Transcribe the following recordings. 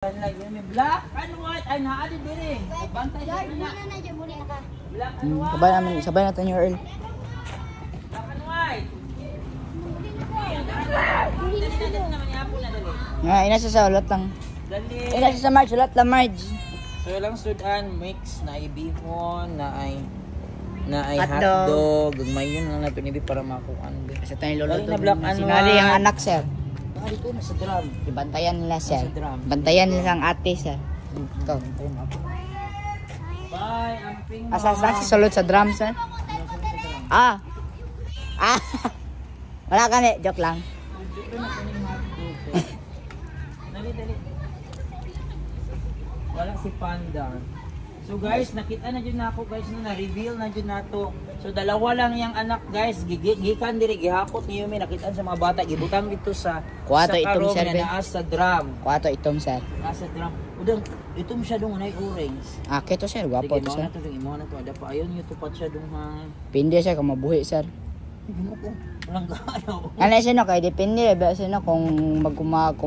May black and white ay naadi diri. Bantay sa na. Black and white. Sabay natin yung Earl. Black and white. Nga, ina siya sa ulat lang. Dali. Ina siya sa Marge, ulat lang Marge. So lang sudan mix na ibihon na ay Hotdog. hotdog. May yun na nato nibi para makuan. Sa tayo lolo Na black and sinali white. ang anak sir. Dito na sa drum. Ibantayan nila sir. Sa drum. Bantayan nila ang ate sir. Ito. Bye, amping. Asas si sulod sa drum sir. Ah. Wala ka ni, joke lang. Dali. Wala si Panda. So guys, nakita na dyan na ako guys na na-reveal na dyan na to. So dalawa lang yung anak guys, gikan diri gihakot ni Yumi, nakita sa mga bata, gibutang dito sa Kuwato sa itong karong sir, na naas sa drum. Kuwato itong sir. Nasa drum. Udang, itom siya dong anay orange. Ah, kito sir, gwapo Sige, to sir. imo na to, ada pa ayon yung tupat siya dong ha. Pindi siya kung mabuhi sir. Gimo ko. Walang gaaw. Ano siya no, kay depende ba siya no kung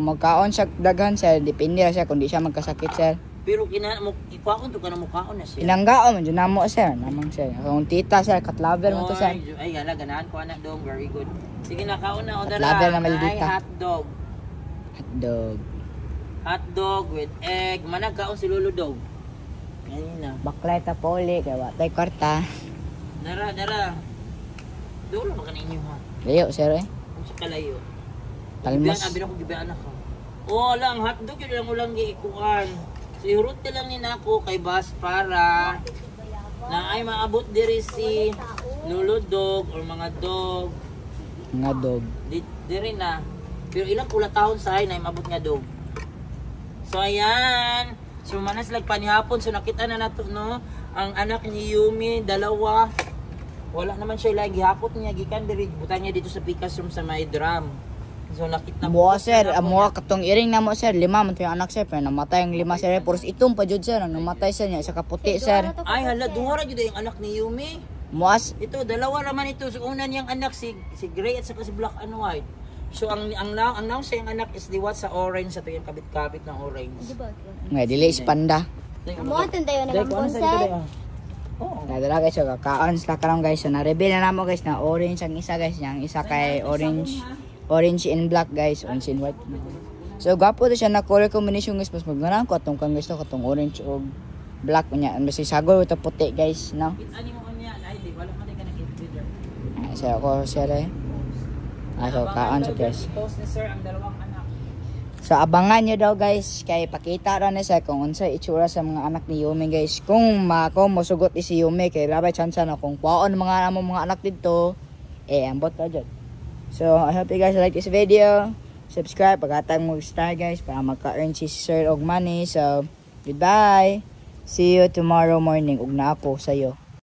magkaon siya daghan sir, depende siya kung di siya magkasakit sir. Pero kina mo ikuan to kana mukhaon na siya. Pinanggaon man dyan namo sir, namang sir. Kung tita sir, katlaver mo to sir. Ay, gala ganahan ko anak dong, very good. Sige na kaon na order Laban na Ay maldita. hotdog. Hotdog. Hotdog with egg. Manag kaon si Lolo Dog. Ganina. Bakleta poli, kay watay kwarta. Dara. Dulo ba kaninyo ha? Layo sir eh. Kung sa kalayo. Palmas. Abi ako gibaan ako. Oh, lang hotdog yun lang ulang giikuan. So ihurot ka lang nina ako kay Bas para na ay maabot diri si Lolo Dog or mga dog. Nga dog. Diri na. Pero ilang pula taon sa ay na maabot nga dog. So ayan. So manas lag panihapon so nakita na nato no ang anak ni Yumi dalawa. Wala naman siya lagi hapot niya gikan diri butan niya dito sa pikas room sa may drum. So nakita Mo sir, amo katong iring namo sir, 5 man to yung anak sir, pero namatay ang 5 sir. Puros itong pa jud sir, namatay sir niya sa kaputi sir. Ay hala duha ra jud yung anak ni Yumi. Muas Ito dalawa raman ito. So una niyang anak si Gray at saka si Black and White. So ang naong sa yung anak is liwat sa orange sa to yung kabit-kabit ng orange. nga dili is panda. Amo tan tayo na konsep. Oh. Nadala guys, so kakaon sila karon guys. So na-reveal na namo guys na orange ang isa guys, yang isa kay orange and black guys, orange and white. So gwapo to siya na color combination guys, mas magnaran ko atong kang gusto katong orange o black nya. Mas sagol ito puti guys, no. Ani mo niya ay di wala man ka nag-video. So ako sir eh. So kaon sa guys. Post ni sir ang dalawang anak. So abangan nyo daw guys, kay pakita ra na siya kung unsa itsura sa mga anak ni Yumi guys. Kung mosugot si Yumi kay labay chance na kung kuwaon mga anak dito, ambot ka dyan. So I hope you guys like this video. Subscribe pagkatang mag-star guys para maka-earn si Sir og money. So goodbye. See you tomorrow morning ug na ako sayo.